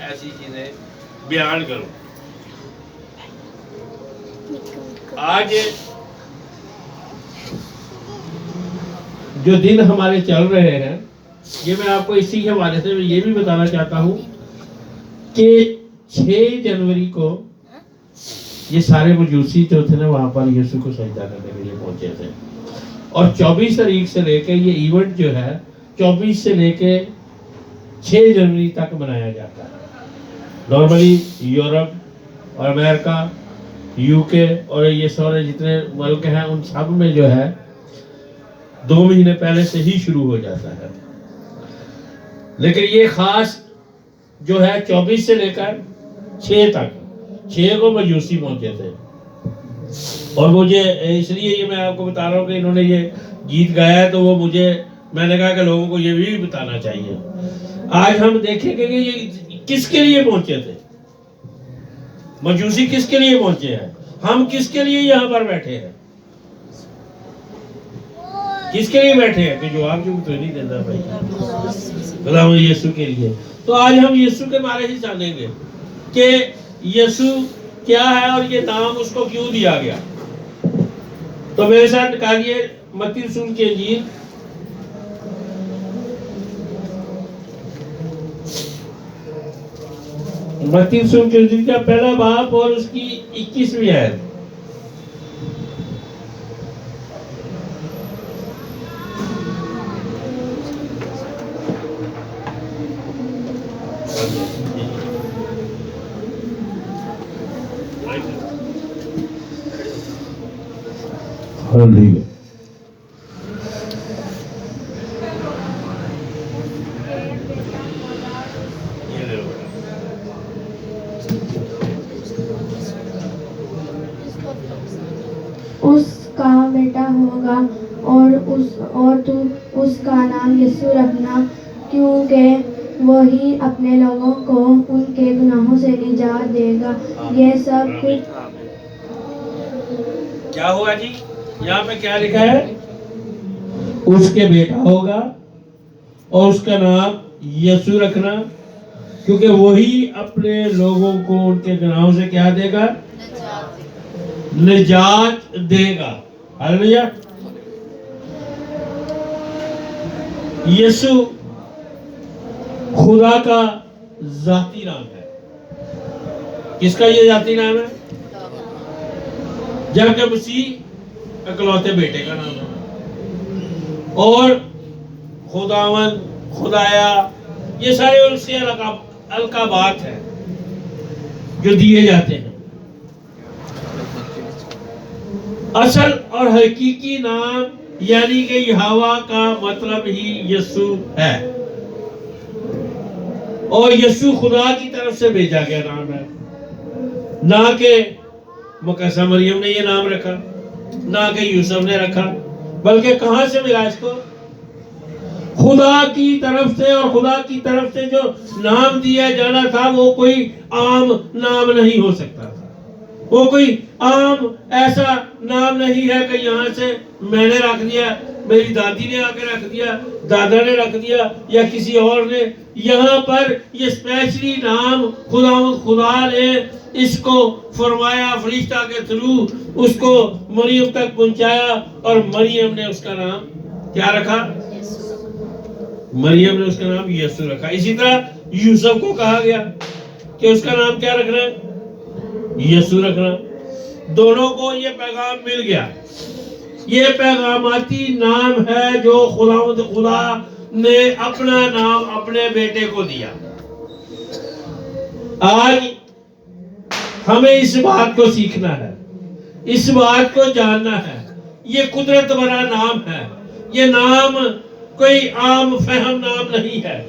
ایسی چیزیں بیان کروں. آج جو دن ہمارے چل رہے ہیں یہ میں آپ کو اسی کے حوالے سے یہ بھی بتانا چاہتا ہوں کہ 6 جنوری کو یہ سارے مجوسی جو تھے نا وہاں پر یسوع کو سجدہ کرنے کے لیے پہنچے تھے, اور 24 تاریخ سے لے کے یہ ایونٹ جو ہے 24 سے لے کے 6 جنوری تک منایا جاتا ہے. نارملی یورپ اور امریکہ, یو کے اور یہ سارے جتنے ملک ہیں ان سب میں جو ہے 2 مہینے پہلے سے ہی شروع ہو جاتا ہے, لیکن یہ خاص جو ہے 24 سے لے کر 6 تک, 6 کو مجوسی پہنچے تھے. اور مجھے اس لیے یہ میں آپ کو بتا رہا ہوں کہ انہوں نے یہ گیت گایا ہے تو وہ میں نے کہا کہ لوگوں کو یہ بھی بتانا چاہیے. آج ہم دیکھیں گے کہ یہ کس کے لیے پہنچے تھے, مجوسی کس کے لیے پہنچے ہیں, ہم کس کے لیے یہاں پر بیٹھے ہیں, کس کے لیے بیٹھے ہیں, کہ جواب جو تو نہیں دیتا بھائی, خدا یسوع کے لیے. تو آج ہم یسوع کے بارے ہی جانیں گے کہ یسوع کیا ہے اور یہ نام اس کو کیوں دیا گیا. تو میرے ساتھ نکالیے متی رسول کی انجیل متی رسول کی انجیل کا پہلا باب اور اس کی 21ویں آیت. اس کا بیٹا ہوگا اور تو اس کا نام یسوع رکھنا, کیونکہ وہی اپنے لوگوں کو ان کے گناہوں سے نجات دے گا. یہ سب کچھ کیا ہوگا جی, یہاں پہ کیا لکھا ہے, اس کے بیٹا ہوگا اور اس کا نام یسوع رکھنا, کیونکہ وہی اپنے لوگوں کو ان کے گناہوں سے کیا دے گا, نجات دے گا. ہاللیلویا. یسوع خدا کا ذاتی نام ہے. کس کا یہ ذاتی نام ہے, جبکہ مسیح اکلوتے بیٹے کا نام ہے, اور خداوند, خدایا, یہ سارے ان سے القابات ہیں جو دیے جاتے ہیں. اصل اور حقیقی نام یعنی کہ یہوہ کا مطلب ہی یسوع ہے, اور یسوع خدا کی طرف سے بھیجا گیا نام ہے, نہ کہ مقدسہ مریم نے یہ نام رکھا, نہ کہ یوسف نے رکھا, بلکہ کہاں سے ملا اس کو, خدا کی طرف سے. اور خدا کی طرف سے جو نام دیا جانا تھا وہ کوئی عام نام نہیں ہو سکتا تھا, وہ کوئی عام ایسا نام نہیں ہے کہ یہاں سے میں نے رکھ دیا, میری دادی نے آ کے رکھ دیا, دادا نے رکھ دیا, یا کسی اور نے. یہاں پر یہ اسپیشلی نام خدا نے اس کو فرمایا, فرشتہ کے تھرو اس کو مریم تک پہنچایا, اور مریم نے اس کا نام کیا رکھا, مریم نے اس کا نام یسوع رکھا. اسی طرح یوسف کو کہا گیا کہ اس کا نام کیا رکھنا ہے, یسوع رکھنا. دونوں کو یہ پیغام مل گیا. یہ پیغاماتی نام ہے جو خدا نے اپنا نام اپنے بیٹے کو دیا. آج ہمیں اس بات کو سیکھنا ہے, اس بات کو جاننا ہے. یہ قدرت بھرا نام ہے. یہ نام کوئی عام فہم نام نہیں ہے.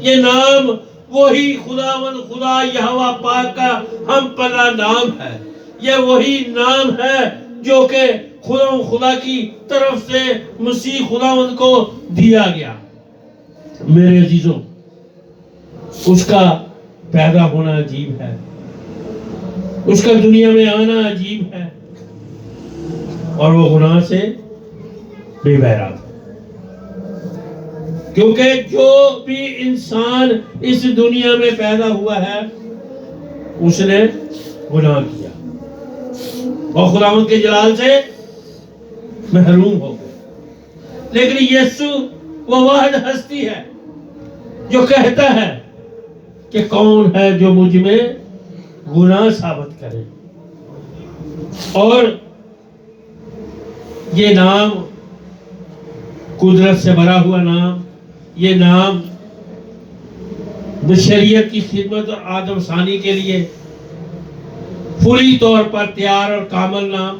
یہ نام وہی خدا یہوہ پاک کا ہم پلا نام ہے. یہ وہی نام ہے جو کہ خدا کی طرف سے مسیح خداوند کو دیا گیا. میرے عزیزوں, اس کا پیدا ہونا عجیب ہے, اس کا دنیا میں آنا عجیب ہے, اور وہ گناہ سے بے بہرا تھا. کیونکہ جو بھی انسان اس دنیا میں پیدا ہوا ہے اس نے گناہ کیا اور خداوند کے جلال سے محروم ہو گئے. لیکن یسوع وہ واحد ہستی ہے جو کہتا ہے کہ کون ہے جو مجھ میں گناہ ثابت کرے. اور یہ نام قدرت سے بھرا ہوا نام، یہ نام بشریت کی خدمت اور آدم ثانی کے لیے پوری طور پر تیار اور کامل نام.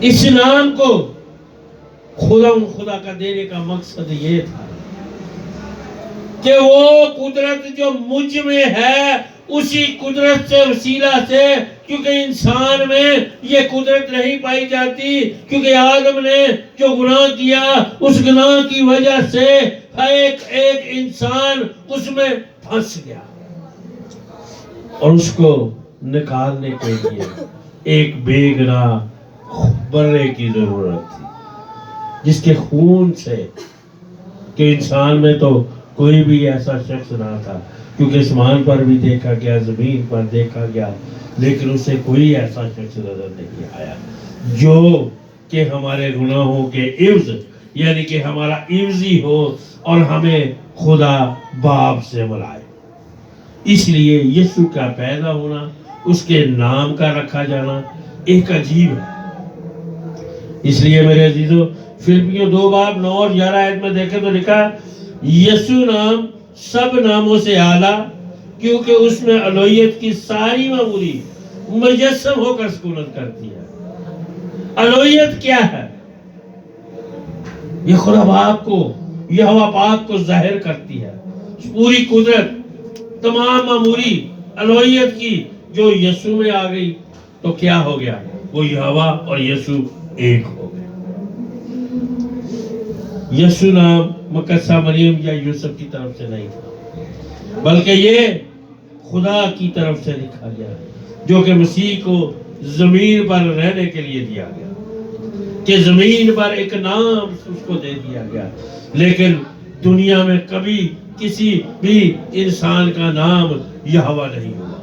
اس نام کو خدا کا دینے کا مقصد یہ تھا کہ وہ قدرت جو مجھ میں ہے اسی قدرت سے وسیلہ سے، کیونکہ انسان میں یہ قدرت نہیں پائی جاتی، کیونکہ آدم نے جو گناہ کیا اس گناہ کی وجہ سے ایک انسان اس میں پھنس گیا اور اس کو نکالنے کے لیے ایک بے گناہ برے کی ضرورت تھی، جس کے خون سے، کہ انسان میں تو کوئی بھی ایسا شخص نہ تھا، کیونکہ آسمان پر بھی دیکھا گیا، زمین پر دیکھا گیا، لیکن اسے کوئی ایسا شخص نظر نہیں آیا جو کہ ہمارے گناہوں کے عوض، یعنی کہ ہمارا عوضی ہو اور ہمیں خدا باپ سے ملائے. اس لیے یسوع کا پیدا ہونا، اس کے نام کا رکھا جانا ایک عجیب ہے. اس لیے میرے عزیزو، فلپیوں 2:9 اور 11 میں دیکھیں تو لکھا یسوع نام سب ناموں سے اعلیٰ، کیونکہ اس میں الوہیت کی ساری معمولی مجسم ہو کر سکونت کرتی ہے. الوہیت کیا ہے؟ یہ خدا باپ کو، یہوہ پاک کو ظاہر کرتی ہے. پوری قدرت، تمام معمولی الوہیت کی جو یسوع میں آ گئی تو کیا ہو گیا؟ وہ یہوہ اور یسوع ایک ہو گئے. یسوع نام مقدسہ مریم یا یوسف کی طرف سے نہیں تھا، بلکہ یہ خدا کی طرف سے لکھا گیا، جو کہ مسیح کو زمین پر رہنے کے لیے دیا گیا، کہ زمین پر ایک نام اس کو دے دیا گیا. لیکن دنیا میں کبھی کسی بھی انسان کا نام یہوہ نہیں ہوا.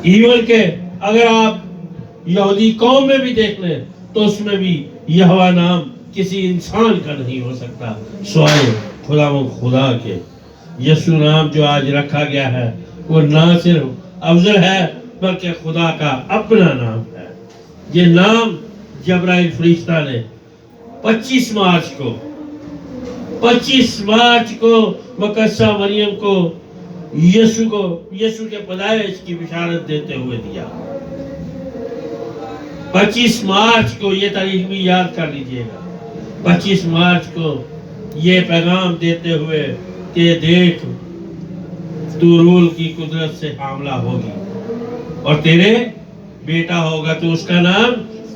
ایون کہ اگر آپ یہودی قوم میں بھی دیکھ لیں تو اس میں بھی یہوہ نام کسی انسان کا نہیں ہو سکتا سوائے خدا کے. یسوع نام جو آج رکھا گیا ہے وہ نہ صرف افضل ہے بلکہ خدا کا اپنا نام ہے. یہ نام جبرائیل فرشتہ نے 25 مارچ کو مقدسہ مریم کو یسوع کے پیدائش کی بشارت دیتے ہوئے دیا. 25 مارچ کو یہ تاریخ بھی یاد کر لیجئے گا. 25 مارچ کو یہ پیغام دیتے ہوئے کہ دیکھ تو روح کی قدرت سے حاملہ ہوگی اور تیرے بیٹا ہوگا، تو اس کا نام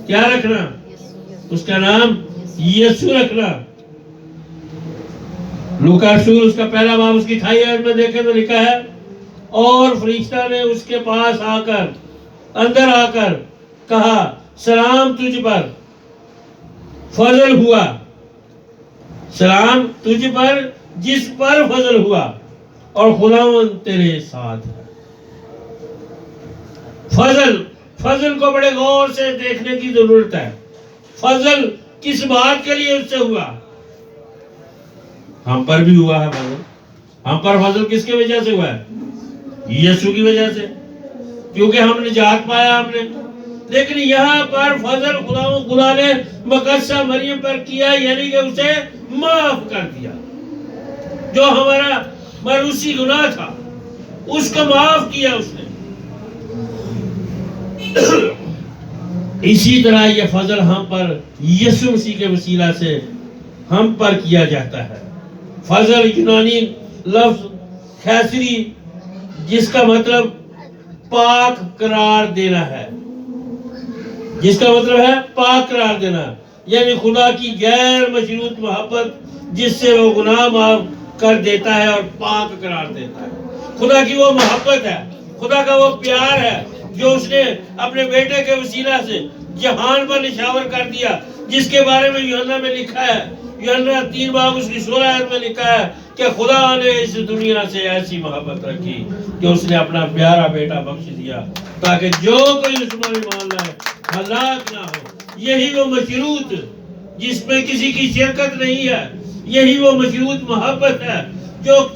کیا رکھنا؟ اس کا نام یسوع رکھنا. لوکا رسول اس کا پہلا باب اس کی 28 میں دیکھیں تو لکھا ہے اور فرشتہ نے اس کے پاس اندر آ کر کہا سلام تجھ پر، فضل ہوا، سلام تجھ پر جس پر فضل ہوا اور خداوند تیرے ساتھ ہے. فضل کو بڑے غور سے دیکھنے کی ضرورت ہے. فضل کس بات کے لیے اس سے ہوا؟ ہم پر بھی ہوا ہے فضل. ہم پر فضل کس کی وجہ سے ہوا ہے؟ یسوع کی وجہ سے، کیونکہ ہم نجات پایا ہم نے. لیکن یہاں پر فضل خدا نے مقدسہ مریم پر کیا، یعنی کہ اسے معاف کر دیا. جو ہمارا مروسی گناہ تھا اس کو معاف کیا اس نے. اسی طرح یہ فضل ہم پر یسوع مسیح کے وسیلہ سے ہم پر کیا جاتا ہے. فضل یونانی لفظ خیسری، جس کا مطلب پاک قرار دینا ہے، جس کا مطلب ہے پاک قرار دینا، یعنی خدا کی غیر مشروط محبت جس سے وہ گناہ معاف کر دیتا ہے اور پاک قرار دیتا ہے. خدا کی وہ محبت ہے، خدا کا وہ پیار ہے جو اس نے اپنے بیٹے کے وسیلہ سے جہان پر نشاور کر دیا، جس کے بارے میں یوحنا میں لکھا ہے، یوحنا 3 باب اس کی 16 آیت میں لکھا ہے کہ خدا نے اس دنیا سے ایسی محبت رکھی کہ اس نے اپنا پیارا بیٹا بخش دیا تاکہ جو کوئی اس پر ایمان لائے ہلاک نہ ہو۔ یہی وہ مشروط جس میں کسی کی شرکت نہیں ہے، یہی وہ مشروط محبت ہے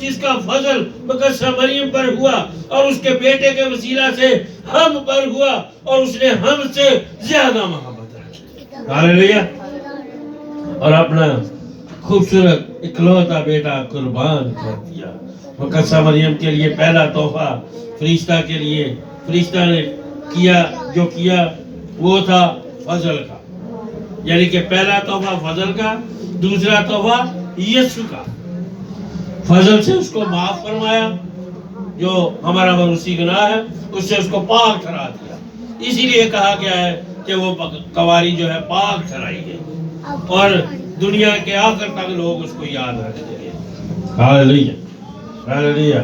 جس کا فضل مقدسہ مریم پر ہوا اور اس کے بیٹے کے وسیلہ سے ہم پر ہوا اور اس نے ہم سے زیادہ محبت رکھی، ہاللیلویہ، اور اپنا خوبصورت اکلوتا بیٹا قربان کر دیا۔ مقدسہ مریم کے لیے پہلا تحفہ فرشتہ کے لیے، فرشتہ نے جو کیا وہ تھا فضل کا، یعنی کہ پہلا تحفہ فضل کا، دوسرا تحفہ یسوع کا۔ فضل سے اس کو معاف فرمایا، جو ہمارا مروسی گناہ ہے اس سے اس کو پاک ٹھہرا دیا، اسی لیے کہا گیا ہے کہ وہ کواری جو ہے پاک ٹھہرائی گئی اور دنیا کے آخر تک لوگ اس کو یاد رکھیں گے۔ ہاللیلویہ، ہاللیلویہ۔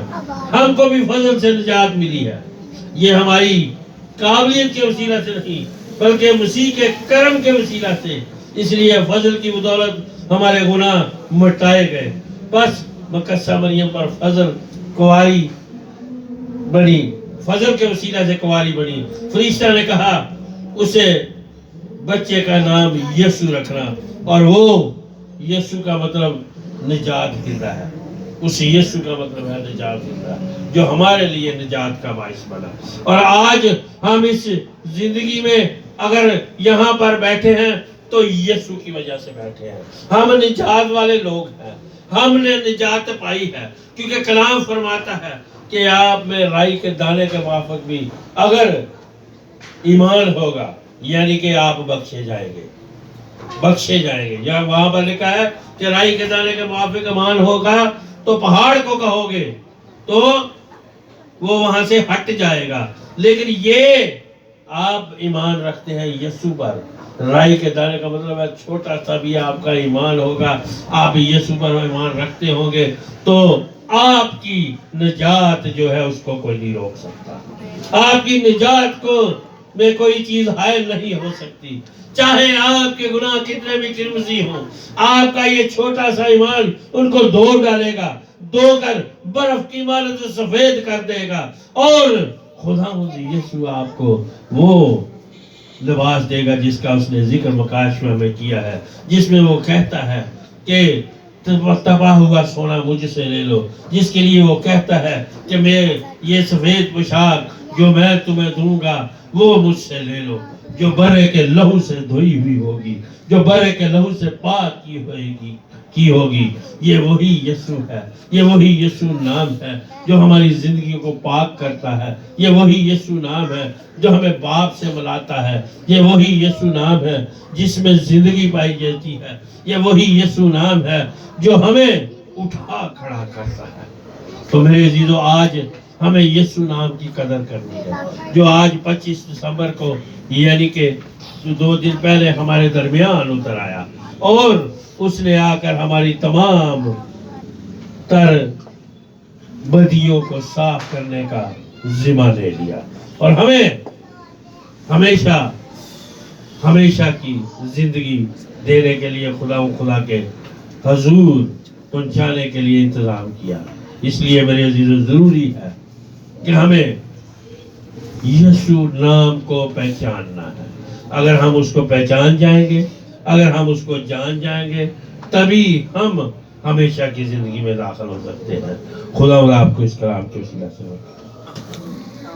ہم کو بھی فضل سے نجات ملی ہے، یہ ہماری قابلیت کے وسیلہ سے نہیں بلکہ مسیح کے کرم کے وسیلہ سے، اس لیے فضل کی بدولت ہمارے گناہ مٹائے گئے۔ بس مقدسہ مریم پر فضل کواری بنی، فضل کے وسیلہ سے کواری بنی۔ فرشتہ نے کہا اسے بچے کا نام یسوع رکھنا، اور وہ یسوع کا مطلب نجات دہندہ ہے، اس یسوع کا مطلب ہے نجات دہندہ، جو ہمارے لیے نجات کا باعث بنا۔ اور آج ہم اس زندگی میں اگر یہاں پر بیٹھے ہیں تو یسوع کی وجہ سے بیٹھے ہیں، ہم نجات والے لوگ ہیں، ہم نے نجات پائی ہے، کیونکہ کلام فرماتا ہے کہ آپ میں رائی کے دانے کے موافق بھی اگر ایمان ہوگا یعنی کہ آپ بخشے جائیں گے، بخشے جائیں گے۔ یا وہاں پر لکھا ہے کہ رائی کے دانے کے موافق ایمان ہوگا تو پہاڑ کو کہو گے تو وہ وہاں سے ہٹ جائے گا، لیکن یہ آپ ایمان رکھتے ہیں یسوع پر۔ رائی کے دانے کا مطلب ہے چھوٹا سا بھی آپ کا ایمان ہوگا، آپ یسوع پر ایمان رکھتے ہوں گے تو آپ کی نجات جو ہے اس کو کوئی نہیں روک سکتا، آپ کی نجات کو میں کوئی چیز حائل نہیں ہو سکتی، چاہے آپ کے گناہ کتنے بھی کرمزی ہوں، آپ کا یہ چھوٹا سا ایمان ان کو دھو ڈالے گا، دھو کر برف کی مانند سے سفید کر دے گا، اور خداوند یسوع آپ کو وہ لباس دے گا جس کا اس نے ذکر مکاشفہ میں کیا ہے، جس میں وہ کہتا ہے کہ تباہ ہوا سونا مجھ سے لے لو، جس کے لیے وہ کہتا ہے کہ میں یہ سفید پوشاک جو میں تمہیں دوں گا وہ مجھ سے لے لو، جو برے کے لہو سے دھوئی ہوئی ہوگی، جو برے کے لہو سے پاک کی ہوگی۔ یہ وہی یسوع ہے، یہ وہی یسوع نام ہے جو ہماری زندگی کو پاک کرتا ہے، یہ وہی یسوع نام ہے جو ہمیں باپ سے ملاتا ہے، یہ وہی یسوع نام ہے جس میں زندگی پائی جاتی ہے، یہ وہی یسوع نام ہے جو ہمیں اٹھا کھڑا کرتا ہے۔ تو میرے عزیزو، آج ہمیں یسوع نام کی قدر کرنی ہے، جو آج 25 دسمبر کو یعنی کہ 2 دن پہلے ہمارے درمیان اتر آیا، اور اس نے آ کر ہماری تمام تر بدیوں کو صاف کرنے کا ذمہ لے لیا، اور ہمیں ہمیشہ کی زندگی دینے کے لیے خدا کے حضور پہنچانے کے لیے انتظام کیا۔ اس لیے میرے عزیزو، ضروری ہے کہ ہمیں یسوع نام کو پہچاننا ہے۔ اگر ہم اس کو پہچان جائیں گے، اگر ہم اس کو جان جائیں گے، تبھی ہم ہمیشہ کی زندگی میں داخل ہو سکتے ہیں۔ خدا آپ کو اس کلام کے وسیلہ سے